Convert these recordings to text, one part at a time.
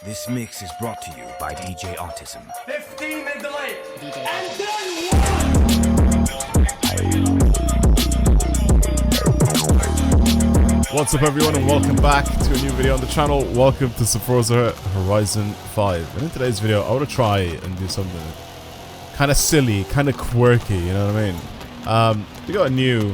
This mix is brought to you by DJ Autism. 15 and delay. And then What's up everyone and welcome back to a new video on the channel. Welcome to Forza Horizon 5. And in today's video I want to try and do something kind of silly, kind of quirky, you know what I mean? We got a new,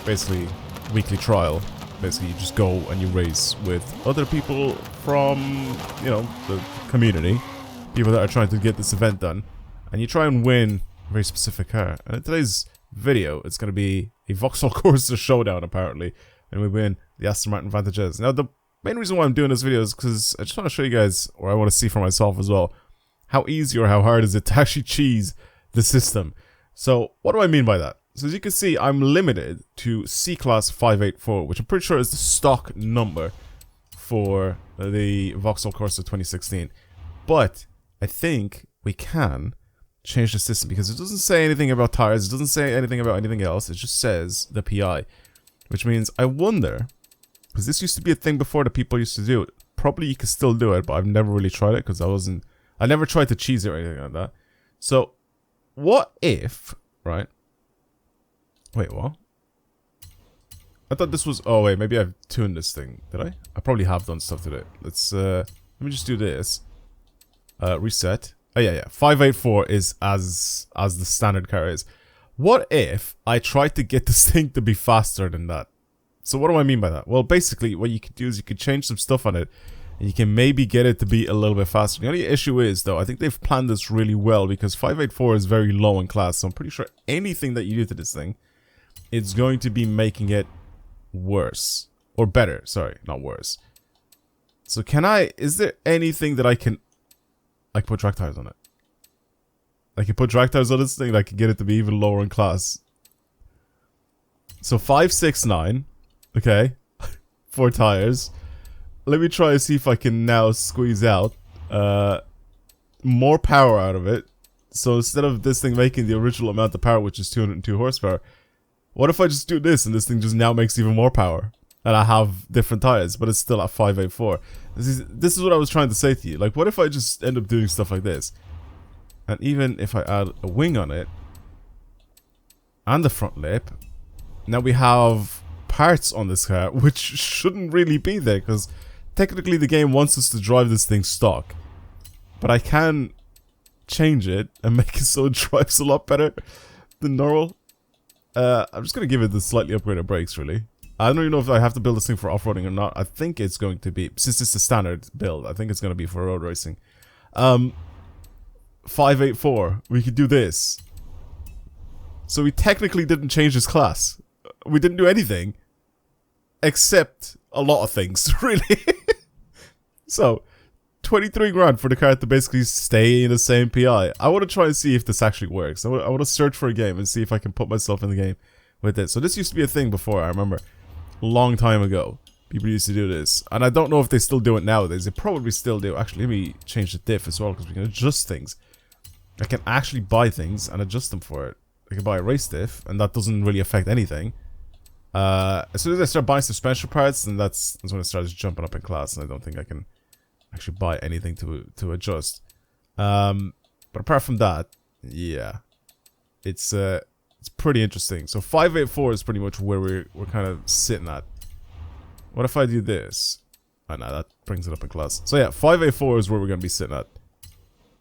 basically, weekly trial. Basically you just go and you race with other people from, you know, the community. People that are trying to get this event done. And you try and win a very specific car. And in today's video it's going to be a Vauxhall Corsa Showdown apparently. And we win the Aston Martin Vantages. Now the main reason why I'm doing this video is because I just want to show you guys, or I want to see for myself as well, how easy or how hard is it to actually cheese the system. So what do I mean by that? So as you can see, I'm limited to C-Class 584, which I'm pretty sure is the stock number for the Vauxhall Corsa 2016. But I think we can change the system because it doesn't say anything about tires, it doesn't say anything about anything else, it just says the PI. Which means, I wonder, because this used to be a thing before that people used to do it. Probably you could still do it, but I've never really tried it because I never tried to cheese it or anything like that. So, what if, right? Wait, what? I thought this was, oh wait, maybe I've tuned this thing. Did I? I probably have done stuff to it. Let's, let me just do this. Reset. Oh yeah, 584 is as the standard car is. What if I tried to get this thing to be faster than that? So what do I mean by that? Well, basically, what you could do is you could change some stuff on it, and you can maybe get it to be a little bit faster. The only issue is, though, I think they've planned this really well, because 584 is very low in class, so I'm pretty sure anything that you do to this thing, it's going to be making it worse. Or better, sorry, not worse. So is there anything that I can put track tires on it? I can put drag tires on this thing and I can get it to be even lower in class. So 569. Okay. 4 tires. Let me try and see if I can now squeeze out more power out of it. So instead of this thing making the original amount of power, which is 202 horsepower, what if I just do this and this thing just now makes even more power? And I have different tires, but it's still at 584. This is what I was trying to say to you. Like, what if I just end up doing stuff like this? And even if I add a wing on it, and the front lip, now we have parts on this car, which shouldn't really be there, because technically the game wants us to drive this thing stock. But I can change it and make it so it drives a lot better than normal. I'm just going to give it the slightly upgraded brakes, really. I don't even know if I have to build this thing for off-roading or not. I think it's going to be, since it's a standard build, I think it's going to be for road racing. 584, we could do this. So we technically didn't change this class. We didn't do anything. Except a lot of things, really. So, 23 grand for the car to basically stay in the same PI. I want to try and see if this actually works. I want to search for a game and see if I can put myself in the game with this. So this used to be a thing before, I remember. A long time ago. People used to do this. And I don't know if they still do it nowadays. They probably still do. Actually, let me change the diff as well, because we can adjust things. I can actually buy things and adjust them for it. I can buy a race diff, and that doesn't really affect anything. As soon as I start buying suspension parts, then that's when it starts jumping up in class, and I don't think I can actually buy anything to adjust. But apart from that, yeah, it's pretty interesting. So 584 is pretty much where we're kind of sitting at. What if I do this? Oh no, that brings it up in class. So yeah, 584 is where we're gonna be sitting at.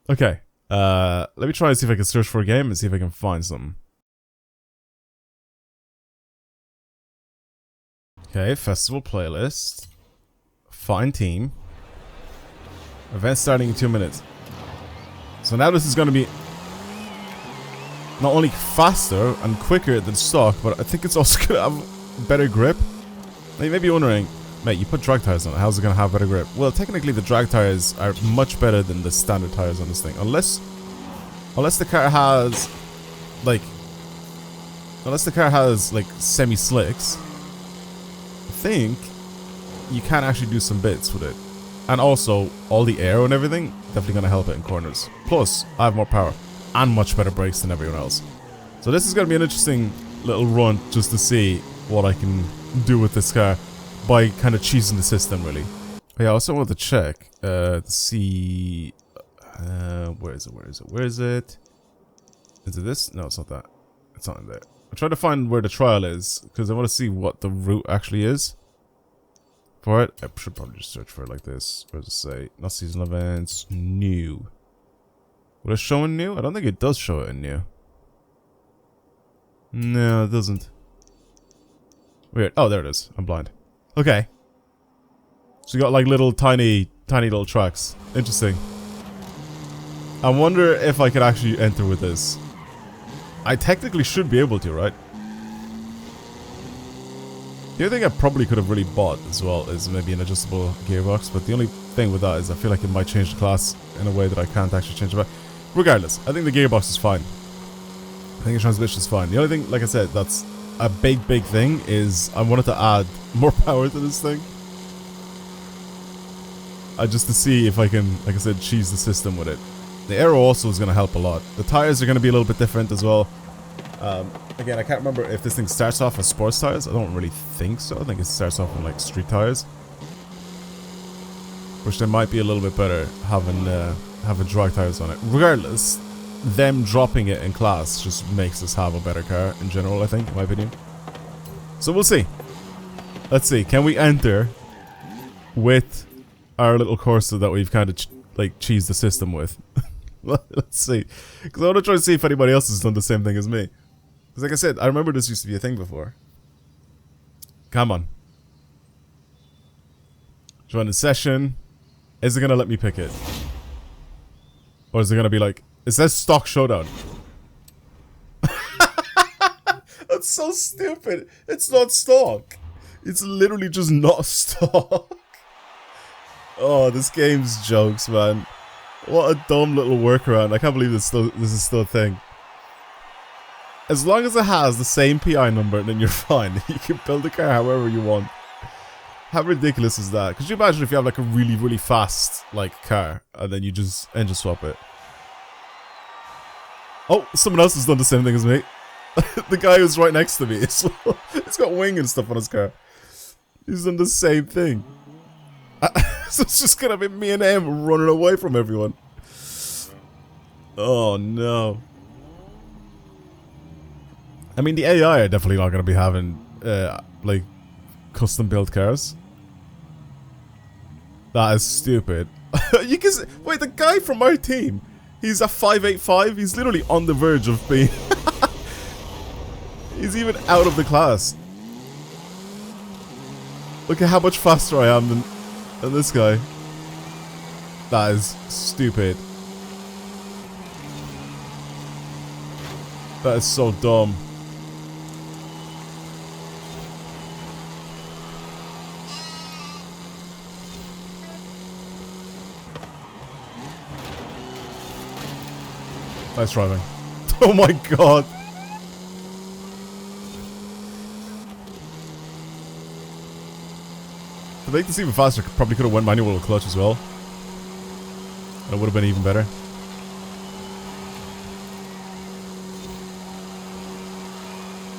Okay. Let me try and see if I can search for a game and see if I can find something. Okay, festival playlist. Find team. Event starting in 2 minutes. So now this is going to be not only faster and quicker than stock, but I think it's also going to have better grip. Now you may be wondering, mate, you put drag tires on it, how's it going to have better grip? Well, technically the drag tires are much better than the standard tires on this thing. Unless the car has, like, semi-slicks, I think you can actually do some bits with it. And also, all the air and everything, definitely going to help it in corners. Plus, I have more power and much better brakes than everyone else. So this is going to be an interesting little run just to see what I can do with this car by kind of cheesing the system, really. Yeah, I also want to check to see where is it? Where is it? Where is it? Is it this? No, it's not that. It's not in there. I'm trying to find where the trial is because I want to see what the route actually is for it. I should probably just search for it like this. Where does it say? Not seasonal events. New. Will it show in new? I don't think it does show it in new. No, it doesn't. Weird. Oh, there it is. I'm blind. Okay. So you got like little tiny little tracks. Interesting. I wonder if I could actually enter with this. I technically should be able to, right? The other thing I probably could have really bought as well is maybe an adjustable gearbox, but the only thing with that is I feel like it might change the class in a way that I can't actually change it back. Regardless, I think the gearbox is fine. I think the transmission is fine. The only thing, like I said, that's a big thing is I wanted to add more power to this thing. Just to see if I can, like I said, cheese the system with it. The aero also is going to help a lot. The tires are going to be a little bit different as well. Again, I can't remember if this thing starts off as sports tires. I don't really think so. I think it starts off on like street tires, which they might be a little bit better having drag tires on it. Regardless, them dropping it in class just makes us have a better car in general, I think, in my opinion. So we'll see. Let's see. Can we enter with our little Corsa that we've kind of like cheesed the system with? Let's see. Because I want to try to see if anybody else has done the same thing as me. Because like I said, I remember this used to be a thing before. Come on. Join the session. Is it going to let me pick it? Or is it going to be like... It says stock showdown. That's so stupid. It's not stock. It's literally just not stock. Oh, this game's jokes, man. What a dumb little workaround. I can't believe this is still a thing. As long as it has the same PI number, then you're fine. You can build the car however you want. How ridiculous is that? Could you imagine if you have like a really fast like car and then you just engine swap it? Oh, someone else has done the same thing as me. The guy who's right next to me. It's got wing and stuff on his car. He's done the same thing. So it's just gonna be me and him running away from everyone. Oh no. I mean, the AI are definitely not gonna be having like custom built cars. That is stupid. You can wait, the guy from our team, he's a 585. He's literally on the verge of being. He's even out of the class. Look at how much faster I am than this guy. That is stupid. That is so dumb. Nice driving. Oh my god. To make this even faster, probably could have went manual with clutch as well. And it would have been even better.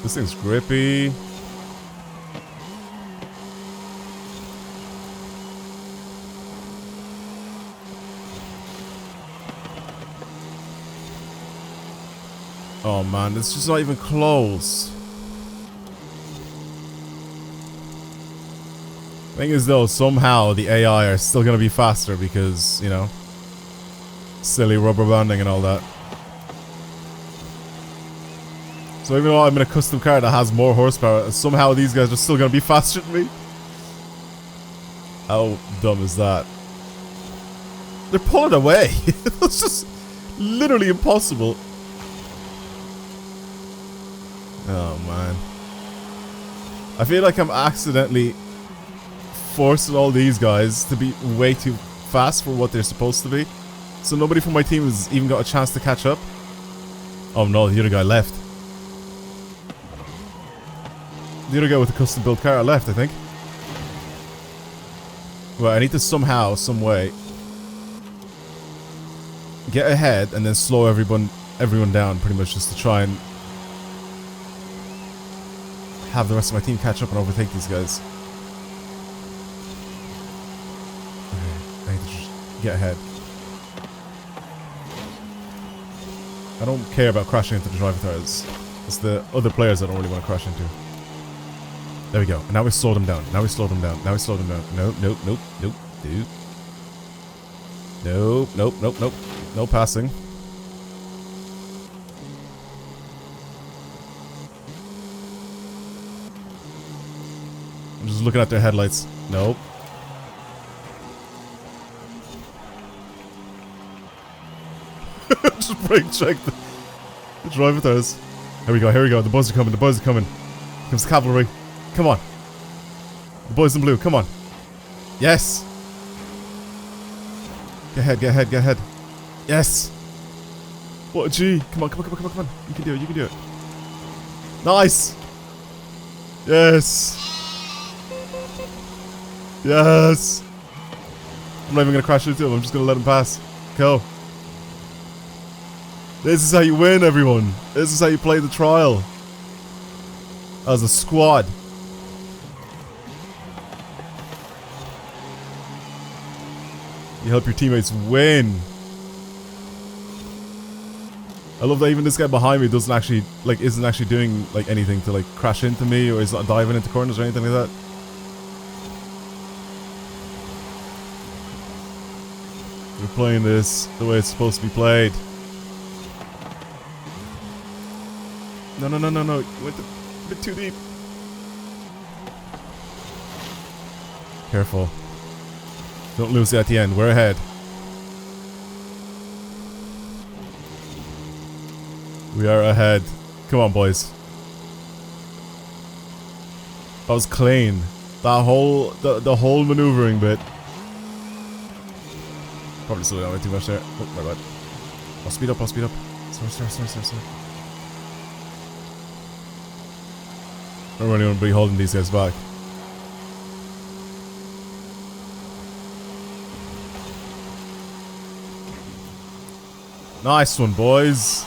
This thing's grippy. Oh man, it's just not even close. Thing is though, somehow the AI are still gonna be faster because, you know, silly rubber banding and all that. So even though I'm in a custom car that has more horsepower, somehow these guys are still gonna be faster than me. How dumb is that? They're pulling away. That's just literally impossible. Oh man. I feel like I'm accidentally forcing all these guys to be way too fast for what they're supposed to be. So nobody from my team has even got a chance to catch up. Oh no, the other guy left. The other guy with the custom built car left, I think. Well, I need to somehow, some way get ahead and then slow everyone down pretty much just to try and have the rest of my team catch up and overtake these guys. I need to just get ahead. I don't care about crashing into the driver tires. It's the other players I don't really want to crash into. There we go. And now we slow them down. Now we slow them down. Now we slow them down. Nope, nope, nope, nope, dude. Nope, nope, nope, nope. No passing. I'm just looking at their headlights. Nope. Just brake check the driver tires. Here we go, here we go. The boys are coming, the boys are coming. Here comes the cavalry. Come on. The boys in blue, come on. Yes. Get ahead, get ahead, get ahead. Yes. What a G. Come on, come on, come on, come on, come on. You can do it, you can do it. Nice. Yes. Yes. I'm not even going to crash into him. I'm just going to let him pass. Go. This is how you win, everyone. This is how you play the trial. As a squad. You help your teammates win. I love that even this guy behind me doesn't actually, like, isn't actually doing, like, anything to, like, crash into me, or he's not diving into corners or anything like that. We're playing this the way it's supposed to be played. No, no, no, no, no. You went a bit too deep. Careful. Don't lose it at the end. We're ahead. We are ahead. Come on, boys. That was clean. That whole, the whole maneuvering bit. Probably slowed down way too much there. Oh, my bad. I'll speed up, I'll speed up. Sorry, sorry, sorry, sorry, sorry. I don't really want to be holding these guys back. Nice one, boys.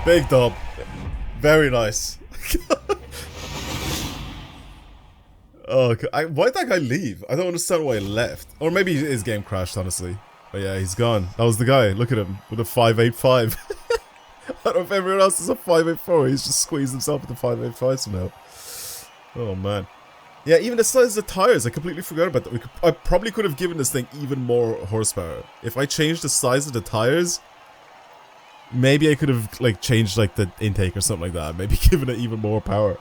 Big dub. Very nice. Oh, why'd that guy leave? I don't understand why he left. Or maybe his game crashed, honestly. But yeah, he's gone. That was the guy. Look at him with a 585. I don't know if everyone else is a 584. He's just squeezed himself with a 585 somehow. Oh man. Yeah, even the size of the tires, I completely forgot about that. I probably could have given this thing even more horsepower. If I changed the size of the tires, maybe I could have like changed like the intake or something like that. Maybe given it even more power.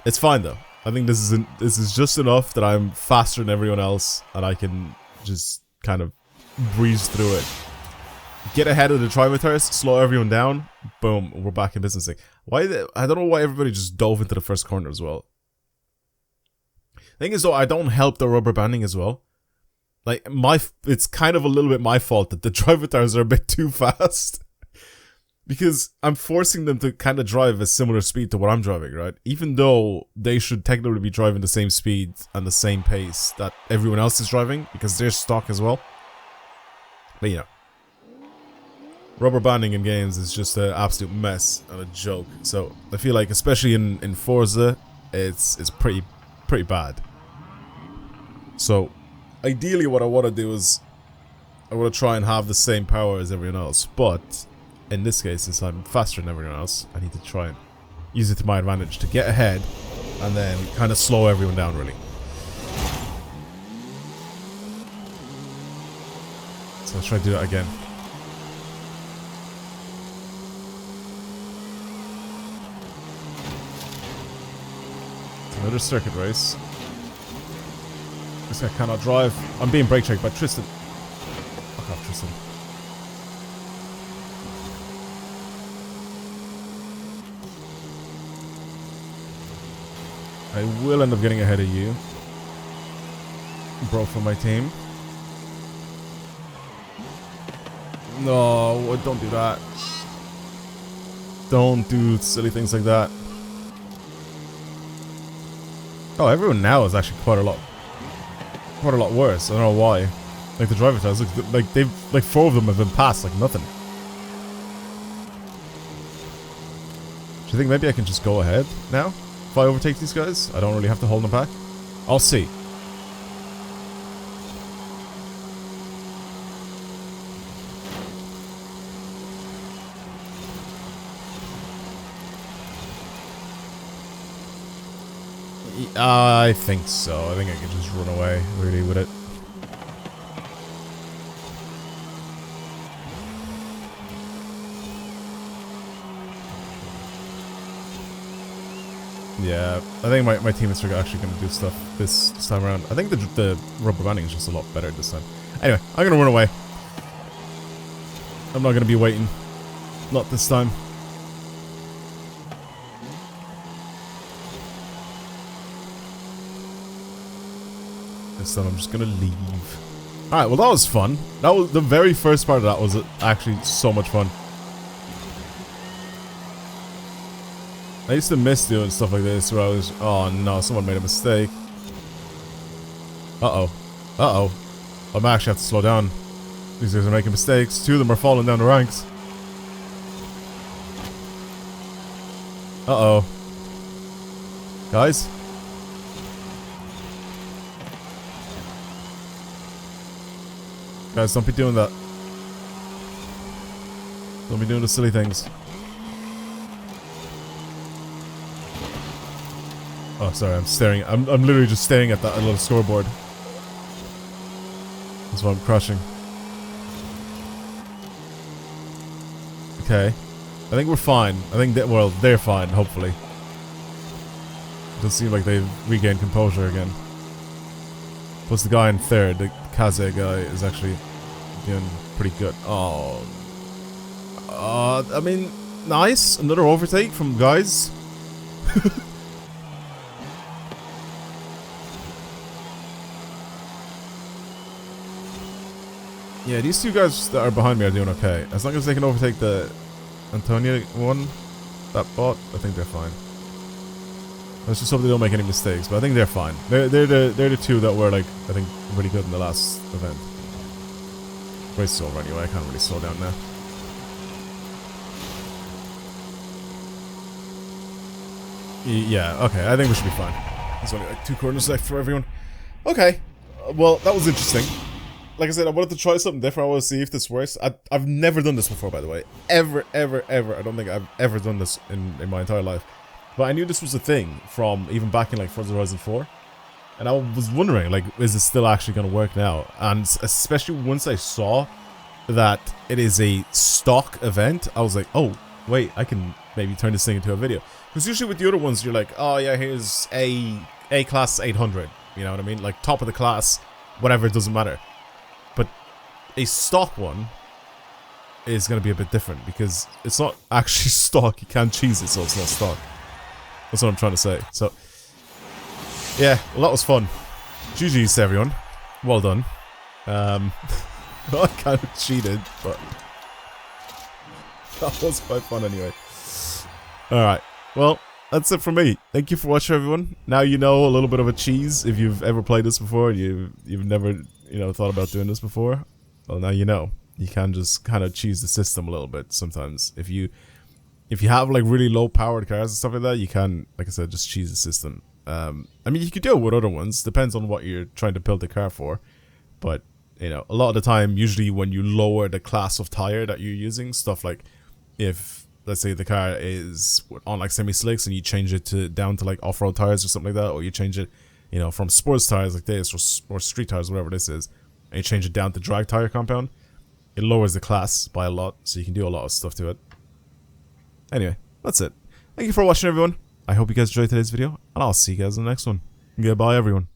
It's fine though. I think this is just enough that I'm faster than everyone else and I can just kind of breeze through it. Get ahead of the driver tires, slow everyone down, boom, we're back in business. I don't know why everybody just dove into the first corner as well. Thing is though, I don't help the rubber banding as well. Like, it's kind of a little bit my fault that the driver tires are a bit too fast. Because I'm forcing them to kind of drive a similar speed to what I'm driving, right? Even though they should technically be driving the same speed and the same pace that everyone else is driving, because they're stock as well. But you know, rubber banding in games is just an absolute mess and a joke. So I feel like, especially in Forza, it's pretty bad. So ideally what I want to do is I want to try and have the same power as everyone else, but in this case, since I'm faster than everyone else, I need to try and use it to my advantage to get ahead and then kind of slow everyone down, really. So let's try to do that again. It's another circuit race. This guy cannot drive. I'm being brake checked by Tristan. Fuck off, Tristan. I will end up getting ahead of you, bro, from my team. No, don't do that. Don't do silly things like that. Oh, everyone now is actually quite a lot worse. I don't know why. Like the driver tires, like they've like 4 of them have been passed like nothing. Do you think maybe I can just go ahead now? If I overtake these guys, I don't really have to hold them back. I'll see. I think so. I think I can just run away, really, with it. Yeah, I think my teammates are actually going to do stuff this time around. I think the rubber banding is just a lot better this time. Anyway, I'm going to run away. I'm not going to be waiting. Not this time. This time I'm just going to leave. Alright, well that was fun. That was the very first part of that was actually so much fun. I used to miss doing stuff like this where I was, oh no, someone made a mistake. Uh-oh. Uh-oh. I might actually have to slow down. These guys are making mistakes. Two of them are falling down the ranks. Uh-oh. Guys? Guys, don't be doing that. Don't be doing the silly things. Oh, sorry, I'm staring. I'm literally just staring at that little scoreboard. That's why I'm crashing. Okay. I think we're fine. I think that, well, they're fine, hopefully. It does seem like they've regained composure again. Plus the guy in third, the Kaze guy, is actually doing pretty good. Oh. I mean, nice. Another overtake from guys. Yeah, these two guys that are behind me are doing okay. As long as they can overtake the Antonia one, that bot, I think they're fine. Let's just hope they don't make any mistakes, but I think they're fine. They're the two that were, like, I think really good in the last event. Race is over anyway, I can't really slow down now. Yeah, okay, I think we should be fine. There's only like 2 corners left for everyone. Okay, well, that was interesting. Like I said, I wanted to try something different. I want to see if this works. I've never done this before, by the way. Ever. I don't think I've ever done this in my entire life. But I knew this was a thing from even back in like Forza Horizon 4. And I was wondering, like, is it still actually going to work now? And especially once I saw that it is a stock event, I was like, oh, wait, I can maybe turn this thing into a video. Because usually with the other ones, you're like, oh yeah, here's a class 800. You know what I mean? Like, top of the class, whatever, it doesn't matter. But a stock one is going to be a bit different because it's not actually stock. You can't cheese it, so it's not stock. That's what I'm trying to say. So, yeah, well, that was fun. GG's to everyone. Well done. I kind of cheated, but that was quite fun anyway. Alright, well, that's it from me. Thank you for watching, everyone. Now you know a little bit of a cheese. If you've ever played this before, you've never, thought about doing this before. Well, now you know. You can just kind of cheese the system a little bit sometimes. If you have like really low powered cars and stuff like that, you can, like I said, just cheese the system. I mean, you could do it with other ones. Depends on what you're trying to build the car for. But, a lot of the time, usually when you lower the class of tire that you're using, stuff like if, let's say the car is on like semi-slicks and you change it down to like off-road tires or something like that, or you change it, from sports tires like this or street tires, whatever this is, and you change it down to drag tire compound, it lowers the class by a lot, so you can do a lot of stuff to it. Anyway, that's it. Thank you for watching, everyone. I hope you guys enjoyed today's video, and I'll see you guys in the next one. Goodbye, everyone.